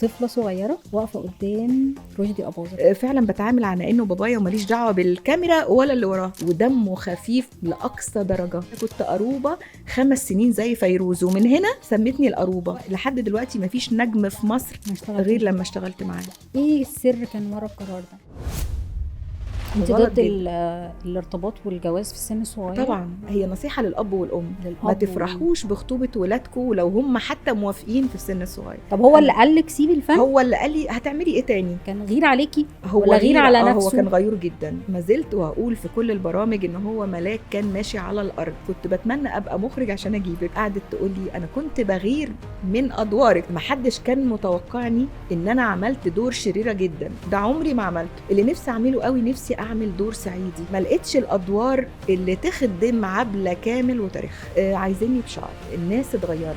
طفلة صغيرة واقفة قدام رشدي أباظة. فعلا بتعامل على انه بابايا وماليش دعوه بالكاميرا ولا اللي وراه، ودمه خفيف لاقصى درجه. كنت قروبه 5 سنين زي فيروز، ومن هنا سمتني القروبه. لحد دلوقتي مفيش نجم في مصر غير لما اشتغلت معاه. ايه السر كان ورا القرار ده؟ انت غلط ضد جداً. الارتباط والجواز في السن الصغير؟ طبعا هي نصيحه للاب والام، للأب ما تفرحوش بخطوبه ولادكم ولو هم حتى موافقين في السن الصغير. طب هو اللي قالك سيبي الفن؟ هو اللي قال لي هتعملي ايه تاني؟ كان غير عليكي هو ولا غير على نفسه؟ هو كان غيور جدا. ما زلت وهقول في كل البرامج ان هو ملاك كان ماشي على الارض. كنت بتمنى ابقى مخرج عشان اجيبك. قعدت تقول لي انا كنت بغير من ادوارك، ما حدش كان متوقعني ان انا عملت دور شريره جدا، ده عمري ما عملته. اللي نفسي اعمله قوي، نفسي اعمل دور صعيدي. ما لقيتش الادوار اللي تخدم عبلة كامل وتاريخ. عايزيني بشعر. الناس اتغيرت.